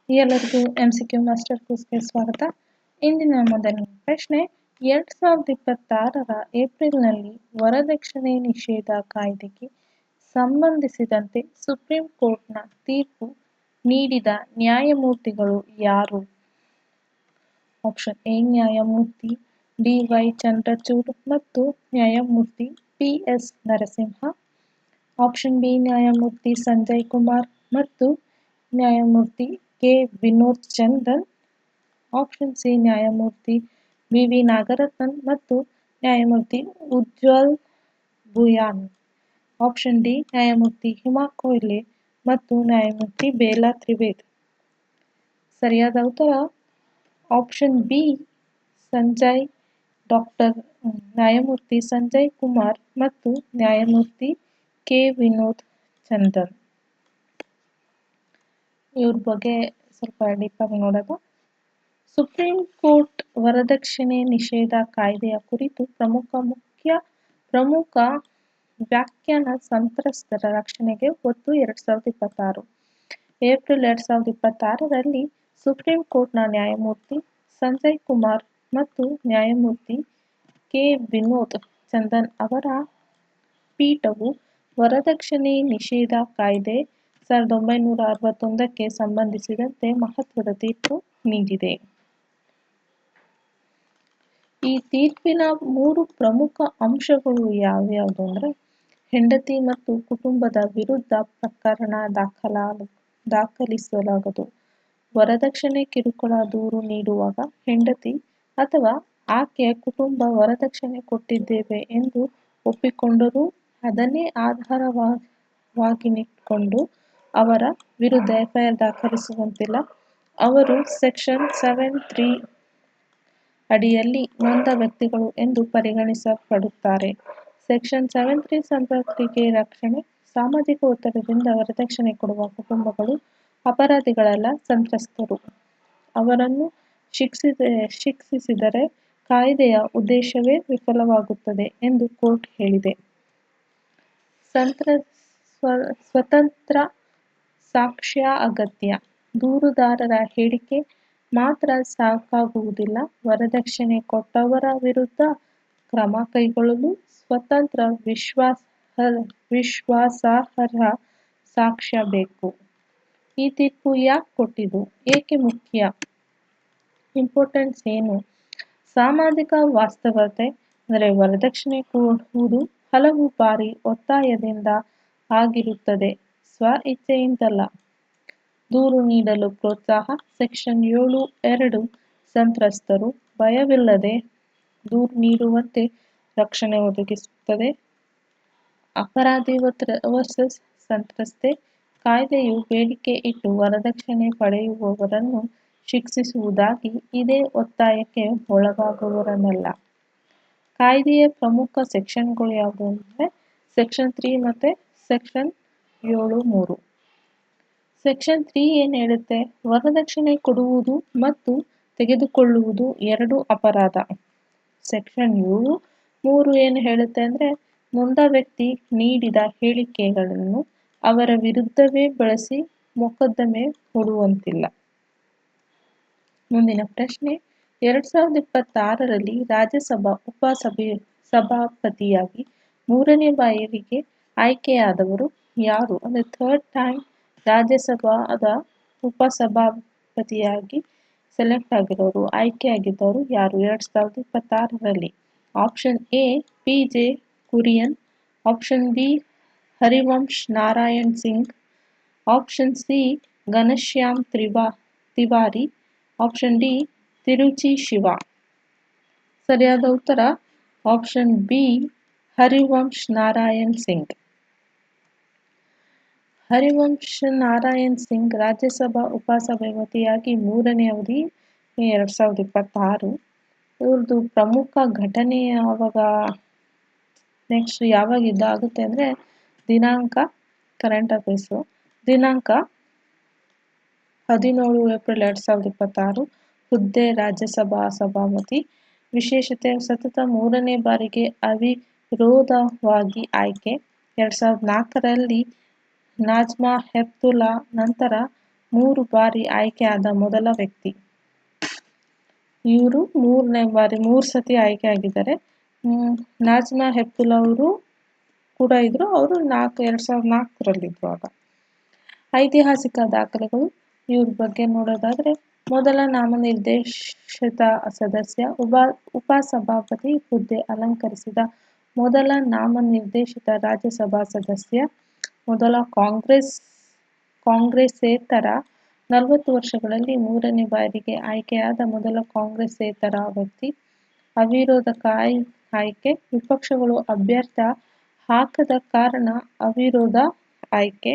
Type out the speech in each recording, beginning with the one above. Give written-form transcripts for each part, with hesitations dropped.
ಎಲ್ಲರಿಗೂ MCQ master ಕೋರ್ಸ್ಗೆ ಸ್ವಾಗತ. ಇಂದಿನ ಮೊದಲನೇ ಪ್ರಶ್ನೆ, 2026ರ ಏಪ್ರಿಲ್ನಲ್ಲಿ ವರದಕ್ಷಿಣೆ ನಿಷೇಧ ಕಾಯ್ದೆಗೆ ಸಂಬಂಧಿಸಿದಂತೆ ಸುಪ್ರೀಂ ಕೋರ್ಟ್ನ ತೀರ್ಪು ನೀಡಿದ ನ್ಯಾಯಮೂರ್ತಿಗಳು ಯಾರು? ಆಪ್ಷನ್ ಎ ನ್ಯಾಯಮೂರ್ತಿ DY ಚಂದ್ರಚೂಡ್ ಮತ್ತು ನ್ಯಾಯಮೂರ್ತಿ PS ನರಸಿಂಹ. ಆಪ್ಷನ್ ಬಿ ನ್ಯಾಯಮೂರ್ತಿ ಸಂಜಯ್ ಕುಮಾರ್ ಮತ್ತು ನ್ಯಾಯಮೂರ್ತಿ K Vinod Chandan. Option C ನ್ಯಾಯಮೂರ್ತಿ VV ನಾಗರತ್ನನ್ ಮತ್ತು ನ್ಯಾಯಮೂರ್ತಿ ಉಜ್ವಲ್ ಭುಯಾನ್. ಆಪ್ಷನ್ ಡಿ ನ್ಯಾಯಮೂರ್ತಿ ಹಿಮಾ ಕೊಹ್ಲಿ ಮತ್ತು ನ್ಯಾಯಮೂರ್ತಿ ಬೇಲಾ ತ್ರಿವೇದ್. ಸರಿಯಾದ ಉತ್ತರ ಆಪ್ಷನ್ ಬಿ ನ್ಯಾಯಮೂರ್ತಿ ಸಂಜಯ್ ಕುಮಾರ್ ಮತ್ತು ನ್ಯಾಯಮೂರ್ತಿ ಕೆ ವಿನೋದ್ ಚಂದನ್. ಇವ್ರ ಬಗ್ಗೆ ಸ್ವಲ್ಪ ಡೀಪ್ ಆಗಿ ನೋಡೋದು. ಸುಪ್ರೀಂ ಕೋರ್ಟ್ ವರದಕ್ಷಿಣೆ ನಿಷೇಧ ಕಾಯ್ದೆಯ ಕುರಿತು ಪ್ರಮುಖ ವ್ಯಾಖ್ಯಾನ ಸಂತ್ರಸ್ತರ ರಕ್ಷಣೆಗೆ ಒತ್ತು 2026 ಏಪ್ರಿಲ್ 2026ರಲ್ಲಿ ಸುಪ್ರೀಂ ಕೋರ್ಟ್ನ ನ್ಯಾಯಮೂರ್ತಿ ಸಂಜಯ್ ಕುಮಾರ್ ಮತ್ತು ನ್ಯಾಯಮೂರ್ತಿ ಕೆ ವಿನೋದ್ ಚಂದನ್ ಅವರ ಪೀಠವು ವರದಕ್ಷಿಣೆ ನಿಷೇಧ ಕಾಯ್ದೆ 1961ಕ್ಕೆ ಸಂಬಂಧಿಸಿದಂತೆ ಮಹತ್ವದ ತೀರ್ಪು ನೀಡಿದೆ. ಈ ತೀರ್ಪಿನ 3 ಪ್ರಮುಖ ಅಂಶಗಳು ಯಾವ್ಯಾವುದು ಅಂದರೆ, ಹೆಂಡತಿ ಮತ್ತು ಕುಟುಂಬದ ವಿರುದ್ಧ ಪ್ರಕರಣ ದಾಖಲಿಸಲಾಗದು. ವರದಕ್ಷಿಣೆ ಕಿರುಕುಳ ದೂರು ನೀಡುವಾಗ ಹೆಂಡತಿ ಅಥವಾ ಆಕೆಯ ಕುಟುಂಬ ವರದಕ್ಷಿಣೆ ಕೊಟ್ಟಿದ್ದೇವೆ ಎಂದು ಒಪ್ಪಿಕೊಂಡರೂ ಅದನ್ನೇ ಆಧಾರವಾಗಿನಿಟ್ಟುಕೊಂಡು ಅವರ ವಿರುದ್ಧ FIR ದಾಖಲಿಸುವಂತಿಲ್ಲ. ಅವರು ಸೆಕ್ಷನ್ 7(3) ಅಡಿಯಲ್ಲಿ ನೊಂದ ವ್ಯಕ್ತಿಗಳು ಎಂದು ಪರಿಗಣಿಸಲ್ಪಡುತ್ತಾರೆ. ಸೆಕ್ಷನ್ 7(3) ಸಂತ್ರಸ್ತರಿಗೆ ರಕ್ಷಣೆ. ಸಾಮಾಜಿಕ ಒತ್ತಡದಿಂದ ವರದಕ್ಷಿಣೆ ಕೊಡುವ ಕುಟುಂಬಗಳು ಅಪರಾಧಿಗಳಲ್ಲ, ಸಂತ್ರಸ್ತರು. ಅವರನ್ನು ಶಿಕ್ಷಿಸಿದರೆ ಕಾಯ್ದೆಯ ಉದ್ದೇಶವೇ ವಿಫಲವಾಗುತ್ತದೆ ಎಂದು ಕೋರ್ಟ್ ಹೇಳಿದೆ. ಸ್ವತಂತ್ರ ಸಾಕ್ಷ್ಯ ಅಗತ್ಯ. ದೂರುದಾರರ ಹೇಳಿಕೆ ಮಾತ್ರ ಸಾಕಾಗುವುದಿಲ್ಲ. ವರದಕ್ಷಿಣೆ ಕೊಟ್ಟವರ ವಿರುದ್ಧ ಕ್ರಮ ಕೈಗೊಳ್ಳಲು ಸ್ವತಂತ್ರ ವಿಶ್ವಾಸಾರ್ಹ ಸಾಕ್ಷ್ಯ ಬೇಕು. ಈ ತೀರ್ಪು ಯಾಕೆ ಕೊಟ್ಟಿದ್ದು? ಏಕೆ ಮುಖ್ಯ? ಇಂಪಾರ್ಟೆನ್ಸ್ ಏನು? ಸಾಮಾಜಿಕ ವಾಸ್ತವತೆ ಅಂದರೆ ವರದಕ್ಷಿಣೆ ಕೊಡುವುದು ಹಲವು ಬಾರಿ ಒತ್ತಾಯದಿಂದ ಆಗಿರುತ್ತದೆ, ಸ್ವ ಇಚ್ಛೆಯಿಂದಲ್ಲ. ದೂರು ನೀಡಲು ಪ್ರೋತ್ಸಾಹ. ಸೆಕ್ಷನ್ 7(2) ಸಂತ್ರಸ್ತರು ಭಯವಿಲ್ಲದೆ ದೂರು ನೀಡುವಂತೆ ರಕ್ಷಣೆ ಒದಗಿಸುತ್ತದೆ. ಅಪರಾಧಿ ವರ್ಸಸ್ ಸಂತ್ರಸ್ತೆ. ಕಾಯ್ದೆಯು ಬೇಡಿಕೆ ಇಟ್ಟು ವರದಕ್ಷಿಣೆ ಪಡೆಯುವವರನ್ನು ಶಿಕ್ಷಿಸುವುದಾಗಿ ಇದೆ, ಒತ್ತಾಯಕ್ಕೆ ಒಳಗಾಗುವವರನ್ನಲ್ಲ. ಕಾಯ್ದೆಯ ಪ್ರಮುಖ ಸೆಕ್ಷನ್ಗಳು ಯಾವುದು ಅಂದರೆ ಸೆಕ್ಷನ್ 3 ಮತ್ತು ಸೆಕ್ಷನ್ 7(3). ಸೆಕ್ಷನ್ 3 ಏನು ಹೇಳುತ್ತೆ? ವರದಕ್ಷಿಣೆ ಕೊಡುವುದು ಮತ್ತು ತೆಗೆದುಕೊಳ್ಳುವುದು ಎರಡೂ ಅಪರಾಧ. ಸೆಕ್ಷನ್ 7(3) ಏನು ಹೇಳುತ್ತೆ ಅಂದರೆ, ನೊಂದ ವ್ಯಕ್ತಿ ನೀಡಿದ ಹೇಳಿಕೆಗಳನ್ನು ಅವರ ವಿರುದ್ಧವೇ ಬಳಸಿ ಮೊಕದ್ದಮೆ ಹೂಡುವಂತಿಲ್ಲ. ಮುಂದಿನ ಪ್ರಶ್ನೆ, 2026ರಲ್ಲಿ ರಾಜ್ಯಸಭಾ ಉಪಸಭಾಪತಿಯಾಗಿ 3ನೇ ಬಾರಿಗೆ ಆಯ್ಕೆಯಾದವರು ಯಾರು? ಅಂದರೆ 3rd ಟೈಮ್ ರಾಜ್ಯಸಭಾದ ಉಪಸಭಾಪತಿಯಾಗಿ ಸೆಲೆಕ್ಟ್ ಆಗಿರೋರು, ಆಯ್ಕೆಯಾಗಿದ್ದವರು ಯಾರು 2026ರಲ್ಲಿ? Option A PJ Kurien. Option B Harivansh Narayan Singh. Option C Ghanshyam Tiwari. Option D Tiruchi Siva. ಸರಿಯಾದ ಉತ್ತರ ಆಪ್ಷನ್ ಬಿ ಹರಿವಂಶ್ ನಾರಾಯಣ್ ಸಿಂಗ್. ಹರಿವಂಶ್ ನಾರಾಯಣ್ ಸಿಂಗ್ ರಾಜ್ಯಸಭಾ ಉಪಸಭಾಪತಿಯಾಗಿ 3ನೇ ಅವಧಿ 2026. ಇವ್ರದ್ದು ಪ್ರಮುಖ ಘಟನೆ ಯಾವಾಗ ಇದಾಗುತ್ತೆ ಅಂದರೆ ಕರೆಂಟ್ ಅಫೇರ್ಸು ದಿನಾಂಕ 17 ಏಪ್ರಿಲ್ 2026 ಹುದ್ದೆ ರಾಜ್ಯಸಭಾ ಸಭಾಪತಿ. ವಿಶೇಷತೆ ಸತತ 3ನೇ ಬಾರಿಗೆ ಅವಿರೋಧವಾಗಿ ಆಯ್ಕೆ. 2004ರಲ್ಲಿ ನಾಜ್ಮಾ ಹೆಪ್ತುಲ್ಲಾ ನಂತರ 3 ಬಾರಿ ಆಯ್ಕೆಯಾದ ಮೊದಲ ವ್ಯಕ್ತಿ. ಇವರು 3ನೇ ಬಾರಿ 3 ಸತಿ ಆಯ್ಕೆ ಆಗಿದ್ದಾರೆ. ನಾಜ್ಮಾ ಹೆಪ್ತುಲ್ಲಾ ಅವರು ಕೂಡ ಇದ್ರು. ಅವರು 2004ರಲ್ಲಿದ್ರು ಆಗ. ಐತಿಹಾಸಿಕ ದಾಖಲೆಗಳು ಇವ್ರ ಬಗ್ಗೆ ನೋಡೋದಾದ್ರೆ, ಮೊದಲ ನಾಮನಿರ್ದೇಶಿತ ಸದಸ್ಯ, ಉಪಸಭಾಪತಿ ಹುದ್ದೆ ಅಲಂಕರಿಸಿದ ಮೊದಲ ನಾಮನಿರ್ದೇಶಿತ ರಾಜ್ಯಸಭಾ ಸದಸ್ಯ, ಮೊದಲ ಕಾಂಗ್ರೆಸ್ಸೇತರ 40 ವರ್ಷಗಳಲ್ಲಿ 3ನೇ ಬಾರಿಗೆ ಆಯ್ಕೆಯಾದ ಮೊದಲ ಕಾಂಗ್ರೆಸ್ಸೇತರ ವ್ಯಕ್ತಿ, ಅವಿರೋಧ ಆಯ್ಕೆ, ವಿಪಕ್ಷಗಳು ಅಭ್ಯರ್ಥಿ ಹಾಕದ ಕಾರಣ ಅವಿರೋಧ ಆಯ್ಕೆ.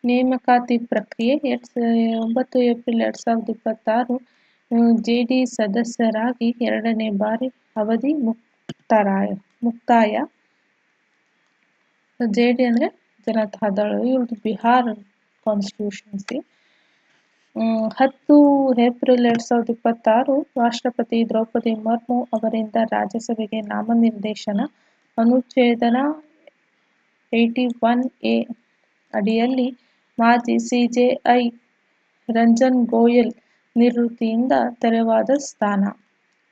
ನೇಮಕಾತಿ ಪ್ರಕ್ರಿಯೆ 9 ಏಪ್ರಿಲ್ 2026 ಜೆಡಿ ಸದಸ್ಯರಾಗಿ 2ನೇ ಬಾರಿ ಅವಧಿ ಮುಕ್ತಾಯ. ಜೆಡಿ ಅಂದ್ರೆ ಜನತಾದಳ, ಇವ್ರದ್ದು ಬಿಹಾರ್ ಕಾನ್ಸ್ಟಿಟ್ಯೂಷನ್ಸಿ. 10 ಏಪ್ರಿಲ್ 2026 ರಾಷ್ಟ್ರಪತಿ ದ್ರೌಪದಿ ಮುರ್ಮು ಅವರಿಂದ ರಾಜ್ಯಸಭೆಗೆ ನಾಮನಿರ್ದೇಶನ. ಅನುಚ್ಛೇದ 81A ಅಡಿಯಲ್ಲಿ ಮಾಜಿ ಸಿಜೆಐ ರಂಜನ್ ಗೋಯಲ್ ನಿವೃತ್ತಿಯಿಂದ ತೆರವಾದ ಸ್ಥಾನ.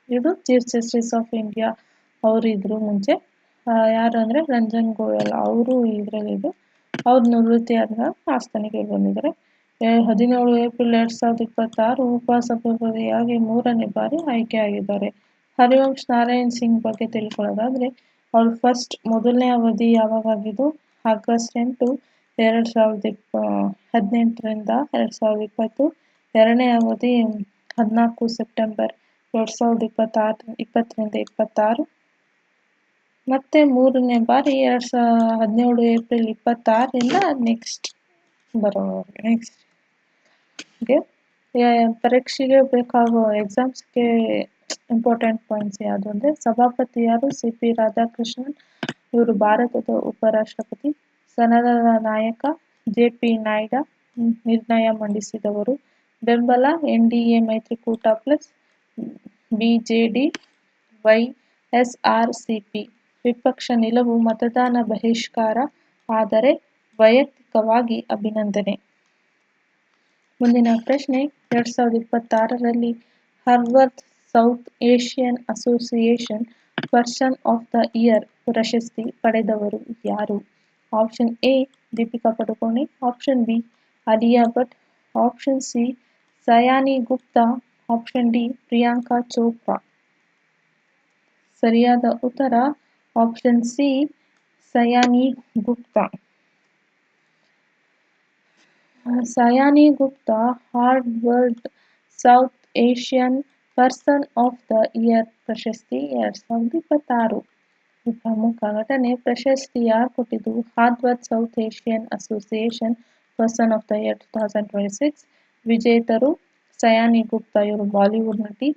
ಇದು ಚೀಫ್ ಜಸ್ಟಿಸ್ ಆಫ್ ಇಂಡಿಯಾ ಅವರಿದ್ರು ಮುಂಚೆ. ಯಾರು ಅಂದ್ರೆ ರಂಜನ್ ಗೋಯಲ್ ಅವರು ಇದರಲ್ಲಿದ್ದು, ಅವ್ರು ನಿವೃತ್ತಿಯಾದ ಆ ಸ್ಥಾನಕ್ಕೆ ಬಂದಿದ್ದಾರೆ. 17 ಏಪ್ರಿಲ್ 2026 ಉಪಸಭಾಪತಿಯಾಗಿ 3ನೇ ಬಾರಿ ಆಯ್ಕೆಯಾಗಿದ್ದಾರೆ. ಹರಿವಂಶ್ ನಾರಾಯಣ್ ಸಿಂಗ್ ಬಗ್ಗೆ ತಿಳ್ಕೊಳ್ಳೋದಾದ್ರೆ, ಅವ್ರ ಮೊದಲನೇ ಅವಧಿ ಯಾವಾಗಿದ್ದು ಆಗಸ್ಟ್ 8, 2018ರಿಂದ 2020. ಎರಡನೇ ಅವಧಿ 14 ಸೆಪ್ಟೆಂಬರ್ 2020ರಿಂದ 26. ಮತ್ತೆ 3ನೇ ಬಾರಿ 17 ಏಪ್ರಿಲ್ 26ರಿಂದ ನೆಕ್ಸ್ಟ್ ಪರೀಕ್ಷೆಗೆ ಬೇಕಾಗುವ ಎಕ್ಸಾಮ್ಸ್ಗೆ ಇಂಪಾರ್ಟೆಂಟ್ ಪಾಯಿಂಟ್ಸ್ ಯಾವುದು ಅಂದರೆ, ಸಭಾಪತಿ ಯಾರು? ಸಿ.ಪಿ. ರಾಧಾಕೃಷ್ಣನ್. ಇವರು ಭಾರತದ ಉಪರಾಷ್ಟ್ರಪತಿ. ಸದನದ ನಾಯಕ ಜೆ.ಪಿ. ನಡ್ಡಾ ನಿರ್ಣಯ ಮಂಡಿಸಿದವರು. ಬೆಂಬಲ ಎನ್ಡಿಎ ಮೈತ್ರಿಕೂಟ ಪ್ಲಸ್ ಬಿಜೆಡಿ ವೈಎಸ್ಆರ್ಸಿಪಿ. ವಿಪಕ್ಷ ನಿಲುವು ಮತದಾನ ಬಹಿಷ್ಕಾರ, ಆದರೆ ವೈಯಕ್ತಿಕವಾಗಿ ಅಭಿನಂದನೆ. ಮುಂದಿನ ಪ್ರಶ್ನೆ, 2026ರಲ್ಲಿ Harvard South Asian Association person of the year ಪ್ರಶಸ್ತಿ ಪಡೆದವರು ಯಾರು? Option A Deepika Padukone, option B Alia Bhatt, option C Sayani Gupta, option D Priyanka Chopra. ಸರಿಯಾದ ಉತ್ತರ option C Sayani Gupta. Sayani Gupta Harvard South Asian person of the year ಪ್ರಶಸ್ತಿ 2026. ಪ್ರಮುಖ ಘಟನೆ. ಪ್ರಶಸ್ತಿ ಯಾರು ಕೊಟ್ಟಿದ್ದು? Harvard South Asian Association person of the year 2026. ವಿಜೇತರು ಸಯಾನಿ ಗುಪ್ತಾ. ಇವರು ಬಾಲಿವುಡ್ ನಟಿ.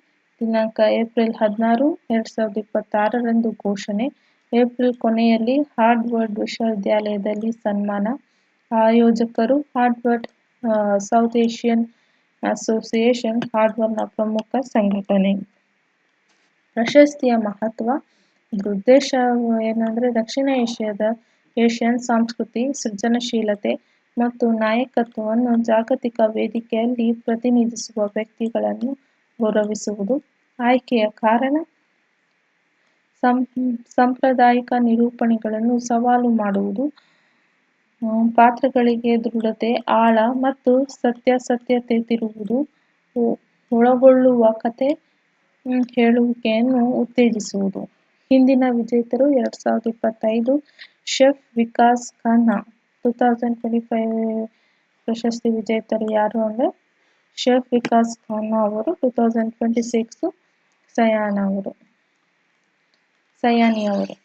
ದಿನಾಂಕ ಏಪ್ರಿಲ್ 16, 2026ರಂದು ಘೋಷಣೆ. ಏಪ್ರಿಲ್ ಕೊನೆಯಲ್ಲಿ ಹಾರ್ವರ್ಡ್ ವಿಶ್ವವಿದ್ಯಾಲಯದಲ್ಲಿ ಸನ್ಮಾನ. ಆಯೋಜಕರು ಹಾರ್ವರ್ಡ್ ಸೌತ್ ಏಷ್ಯನ್ ಅಸೋಸಿಯೇಷನ್, ಹಾರ್ವರ್ಡ್ನ ಪ್ರಮುಖ ಸಂಘಟನೆ. ಪ್ರಶಸ್ತಿಯ ಮಹತ್ವ. ಇದ್ರ ಉದ್ದೇಶ ಏನಂದ್ರೆ, ದಕ್ಷಿಣ ಏಷ್ಯನ್ ಸಂಸ್ಕೃತಿ, ಸೃಜನಶೀಲತೆ ಮತ್ತು ನಾಯಕತ್ವವನ್ನು ಜಾಗತಿಕ ವೇದಿಕೆಯಲ್ಲಿ ಪ್ರತಿನಿಧಿಸುವ ವ್ಯಕ್ತಿಗಳನ್ನು ಗೌರವಿಸುವುದು. ಆಯ್ಕೆಯ ಕಾರಣ. ಸಾಂಪ್ರದಾಯಿಕ ನಿರೂಪಣೆಗಳನ್ನು ಸವಾಲು ಮಾಡುವುದು, ಪಾತ್ರಗಳಿಗೆ ದೃಢತೆ, ಆಳ ಮತ್ತು ಸತ್ಯಾಸತ್ಯತೆ ಇರುವುದು, ಒಳಗೊಳ್ಳುವ ಕಥೆ ಹೇಳುವಿಕೆಯನ್ನು ಉತ್ತೇಜಿಸುವುದು. ಹಿಂದಿನ ವಿಜೇತರು 2025 ಶೆಫ್ ವಿಕಾಸ್ ಖನ್ನಾ. 2025 ಪ್ರಶಸ್ತಿ ವಿಜೇತರು ಯಾರು ಅಂದರೆ ಶೆಫ್ ವಿಕಾಸ್ ಖನ್ನಾ ಅವರು. 2026 ಸಯಾನಿ ಅವರು.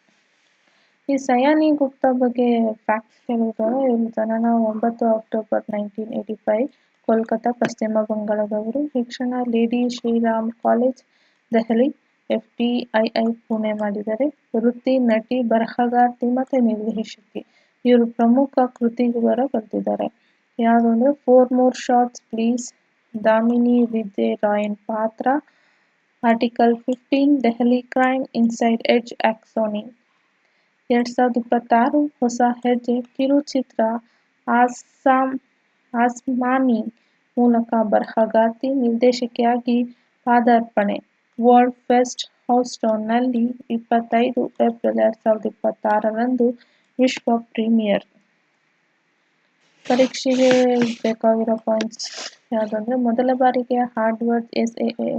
ಈ ಸಯಾನಿ ಗುಪ್ತಾ ಬಗ್ಗೆ ಫ್ಯಾಕ್ಟ್ಸ್ ಹೇಳುವುದಾದ್ರೆ, ಇವರು ಜನನ 9 ಅಕ್ಟೋಬರ್ 1985, ಕೋಲ್ಕತ್ತಾ, ಪಶ್ಚಿಮ ಬಂಗಾಳದವರು. ಶಿಕ್ಷಣ Lady Shriram College, Delhi, FTII Pune ಮಾಡಿದ್ದಾರೆ. ವೃತ್ತಿ ನಟಿ, ಬರಹಗಾರ್ತಿ ಮತ್ತು ನಿರ್ದೇಶಕಿ. ಇವರು ಪ್ರಮುಖ ಕೃತಿಗಳ ಬರೆದಿದ್ದಾರೆ. ಯಾವುದು ಅಂದರೆ 4 More Shots Please, Damini Vijay Rayan ಪಾತ್ರ, article 15, Delhi crime, inside edge, Axone. 2026 ಹೊಸ ಹೆಜ್ಜೆ ಕಿರುಚಿತ್ರ, ಆಸಾಮ್ ಆಸ್ಮಾನಿ ಮೂಲಕ ಬರಹಗಾರ್ತಿ, ನಿರ್ದೇಶಕಿಯಾಗಿ ಪಾದಾರ್ಪಣೆ. ವರ್ಲ್ಡ್ ಫೆಸ್ಟ್ ಹೌಸ್ಟೌನ್ನಲ್ಲಿ 25 ಏಪ್ರಿಲ್ 2026ರಂದು ವಿಶ್ವ ಪ್ರೀಮಿಯರ್. ಪರೀಕ್ಷೆಗೆ ಬೇಕಾಗಿರೋ ಪಾಯಿಂಟ್ಸ್ ಯಾವುದಂದ್ರೆ, ಮೊದಲ ಬಾರಿಗೆ ಹಾರ್ವರ್ಡ್ SAA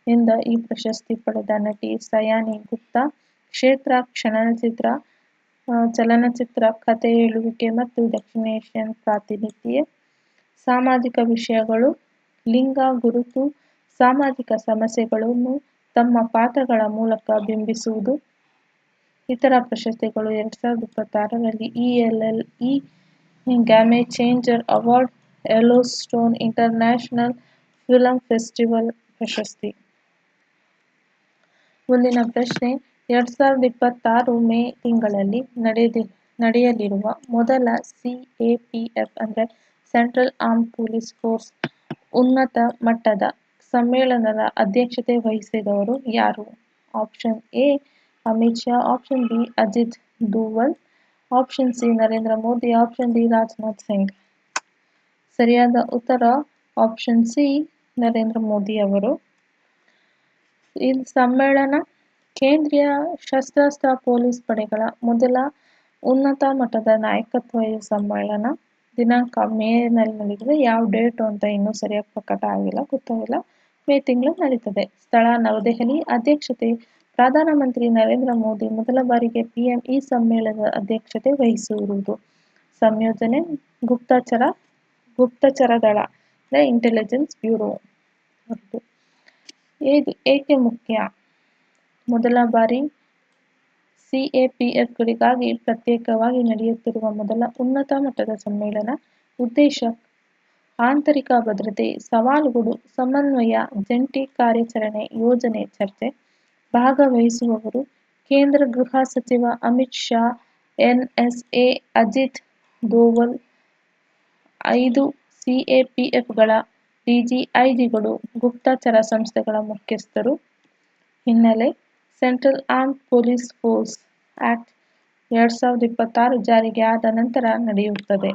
ಇಂದ ಈ ಪ್ರಶಸ್ತಿ ಪಡೆದ ನಟಿ ಸಯಾನಿ ಗುಪ್ತಾ. ಕ್ಷೇತ್ರ ಚಲನಚಿತ್ರ, ಕಥೆ ಹೇಳುವಿಕೆ ಮತ್ತು ದಕ್ಷಿಣ ಏಷ್ಯನ್ ಪ್ರಾತಿನಿಧ್ಯ. ಸಾಮಾಜಿಕ ವಿಷಯಗಳು, ಲಿಂಗ ಗುರುತು, ಸಾಮಾಜಿಕ ಸಮಸ್ಯೆಗಳನ್ನು ತಮ್ಮ ಪಾತ್ರಗಳ ಮೂಲಕ ಬಿಂಬಿಸುವುದು. ಇತರ ಪ್ರಶಸ್ತಿಗಳು 2026ರಲ್ಲಿ ELLE game changer award, Yellowstone international film festival ಪ್ರಶಸ್ತಿ. ಮುಂದಿನ ಪ್ರಶ್ನೆ, 2026 ಮೇ ತಿಂಗಳಲ್ಲಿ ನಡೆಯಲಿರುವ ಮೊದಲ CAPF ಅಂದರೆ ಸೆಂಟ್ರಲ್ ಆರ್ಮ್ಡ್ ಪೊಲೀಸ್ ಫೋರ್ಸ್ ಉನ್ನತ ಮಟ್ಟದ ಸಮ್ಮೇಳನದ ಅಧ್ಯಕ್ಷತೆ ವಹಿಸಿದವರು ಯಾರು? Option A Amit Shah, option B Ajit Doval, option C Narendra Modi, option D Rajnath Singh. ಸರಿಯಾದ ಉತ್ತರ ಆಪ್ಷನ್ ಸಿ ನರೇಂದ್ರ ಮೋದಿ ಅವರು. ಈ ಸಮ್ಮೇಳನ ಕೇಂದ್ರೀಯ ಸಶಸ್ತ್ರ ಪೊಲೀಸ್ ಪಡೆಗಳ ಮೊದಲ ಉನ್ನತ ಮಟ್ಟದ ನಾಯಕತ್ವ ಸಮ್ಮೇಳನ. ದಿನಾಂಕ ಮೇನಲ್ಲಿ ನಡೀತದೆ. ಯಾವ ಡೇಟು ಅಂತ ಇನ್ನೂ ಸರಿಯಾಗಿ ಪ್ರಕಟ ಆಗಿಲ್ಲ, ಗೊತ್ತಾಗಿಲ್ಲ. ಮೇ ತಿಂಗಳು ನಡೀತದೆ. ಸ್ಥಳ ನವದೆಹಲಿ. ಅಧ್ಯಕ್ಷತೆ ಪ್ರಧಾನಮಂತ್ರಿ ನರೇಂದ್ರ ಮೋದಿ. ಮೊದಲ ಬಾರಿಗೆ PM ಈ ಸಮ್ಮೇಳನದ ಅಧ್ಯಕ್ಷತೆ ವಹಿಸುವುದು. ಸಂಯೋಜನೆ ಗುಪ್ತಚರ ದಳ ಇಂಟೆಲಿಜೆನ್ಸ್ ಬ್ಯೂರೋ. ಇದು ಏಕೆ ಮುಖ್ಯ? ಮೊದಲ ಬಾರಿ CAPFಗಳಿಗಾಗಿ ಪ್ರತ್ಯೇಕವಾಗಿ ನಡೆಯುತ್ತಿರುವ ಮೊದಲ ಉನ್ನತ ಮಟ್ಟದ ಸಮ್ಮೇಳನ. ಉದ್ದೇಶ ಆಂತರಿಕ ಭದ್ರತೆ, ಸವಾಲುಗಳು, ಸಮನ್ವಯ, ಜಂಟಿ ಕಾರ್ಯಾಚರಣೆ ಯೋಜನೆ ಚರ್ಚೆ. ಭಾಗವಹಿಸುವವರು ಕೇಂದ್ರ ಗೃಹ ಸಚಿವ ಅಮಿತ್ ಶಾ, NSA ಅಜಿತ್ ದೋವಲ್, 5 CAPFಗಳ DGIGಗಳು, ಗುಪ್ತಚರ ಸಂಸ್ಥೆಗಳ ಮುಖ್ಯಸ್ಥರು. ಹಿನ್ನೆಲೆ, central armed police force act 2026 ಜಾರಿಗೆ ಆದ ನಂತರ ನಡೆಯುತ್ತದೆ.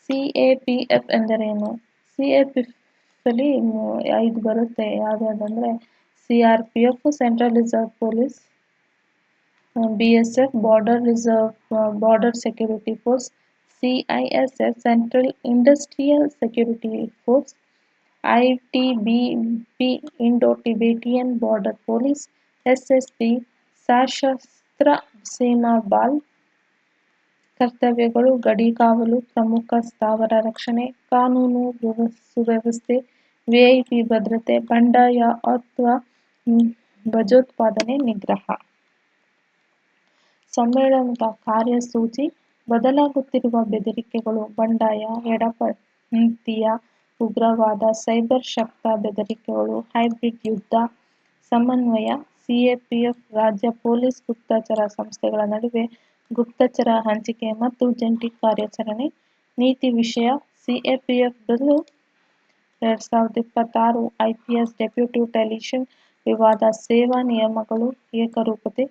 CAPF ಎಂದರೇನು? CAPFಲ್ಲಿ 5 ಬರುತ್ತೆ. ಯಾವುದಂದ್ರೆ CRPF central reserve police, BSF border security force, CISF central industrial security force, ITBP Indo Tibetan border police, SSB Sashastra Seema ಬಲ್. ಕರ್ತವ್ಯಗಳು ಗಡಿ ಕಾವಲು, ಪ್ರಮುಖ ಸ್ಥಾವರ ರಕ್ಷಣೆ, ಕಾನೂನು ಸುವ್ಯವಸ್ಥೆ, VIP ಭದ್ರತೆ, ಬಂಡಾಯ ಅಥವಾ ಭಯೋತ್ಪಾದನೆ ನಿಗ್ರಹ. ಸಮ್ಮೇಳನದ ಕಾರ್ಯಸೂಚಿ: ಬದಲಾಗುತ್ತಿರುವ ಬೆದರಿಕೆಗಳು, ಬಂಡಾಯ, ಎಡಪಂಥೀಯ ಉಗ್ರವಾದ, ಸೈಬರ್ ಶಕ್ತ ಬೆದರಿಕೆಗಳು, ಹೈಬ್ರಿಡ್ ಯುದ್ಧ. ಸಮನ್ವಯ: CAPF ರಾಜ್ಯ ಪೊಲೀಸ್ ಗುಪ್ತಚರ ಸಂಸ್ಥೆಗಳ ನಡುವೆ ಗುಪ್ತಚರ ಹಂಚಿಕೆ ಮತ್ತು ಜಂಟಿ ಕಾರ್ಯಾಚರಣೆ. ನೀತಿ ವಿಷಯ: CAPF 2026 IPS ಡೆಪ್ಯೂಟೇಷನ್ ವಿವಾದ, ಸೇವಾ ನಿಯಮಗಳು, ಏಕರೂಪತೆ,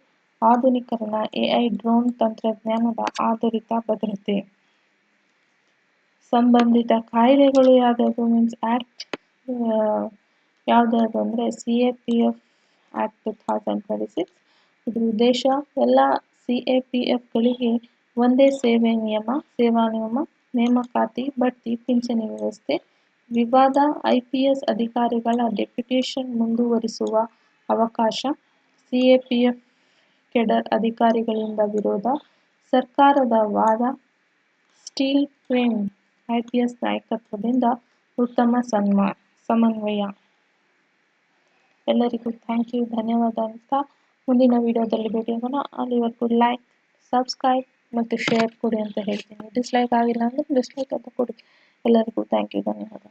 ಆಧುನೀಕರಣ, AI ಡ್ರೋನ್ ತಂತ್ರಜ್ಞಾನದ ಆಧಾರಿತ ಭದ್ರತೆ. ಸಂಬಂಧಿತ ಕಾಯ್ದೆಗಳು ಯಾವ್ಯಾವು ಆಕ್ಟ್ ಯಾವ್ದಾದ್ರು ಅಂದ್ರೆ CAPF ಆಕ್ಟ್ 2026. ಇದ್ರ ಉದ್ದೇಶ ಎಲ್ಲ CAPFಗಳಿಗೆ ಒಂದೇ ಸೇವಾ ನಿಯಮ, ನೇಮಕಾತಿ, ಬಡ್ತಿ, ಪಿಂಚಣಿ ವ್ಯವಸ್ಥೆ. ವಿವಾದ: IPS ಅಧಿಕಾರಿಗಳ ಡೆಪ್ಯುಟೇಷನ್ ಮುಂದುವರಿಸುವ ಅವಕಾಶ. CAPF ಕೇಡರ್ ಅಧಿಕಾರಿಗಳಿಂದ ವಿರೋಧ, ಸರ್ಕಾರದ ವಾದ. ಸ್ಟೀಲ್ ಫ್ರೇಮ್: IPS ನಾಯಕತ್ವದಿಂದ ಉತ್ತಮ ಸಮನ್ವಯ. ಎಲ್ಲರಿಗೂ ಥ್ಯಾಂಕ್ ಯು, ಧನ್ಯವಾದ ಅಂತ. ಮುಂದಿನ ವಿಡಿಯೋದಲ್ಲಿ ಭೇಟಿಯಾಗೋಣ. ಅಲ್ಲಿವರೆಗೂ ಲೈಕ್, ಸಬ್ಸ್ಕ್ರೈಬ್ ಮತ್ತು ಶೇರ್ ಕೊಡಿ ಅಂತ ಹೇಳ್ತೀನಿ. ಡಿಸ್ಲೈಕ್ ಆಗಿಲ್ಲ ಅಂದರೆ ಡಿಸ್ಲೈಕ್ ಅಂತ ಕೊಡಿ. ಎಲ್ಲರಿಗೂ ಥ್ಯಾಂಕ್ ಯು, ಧನ್ಯವಾದ.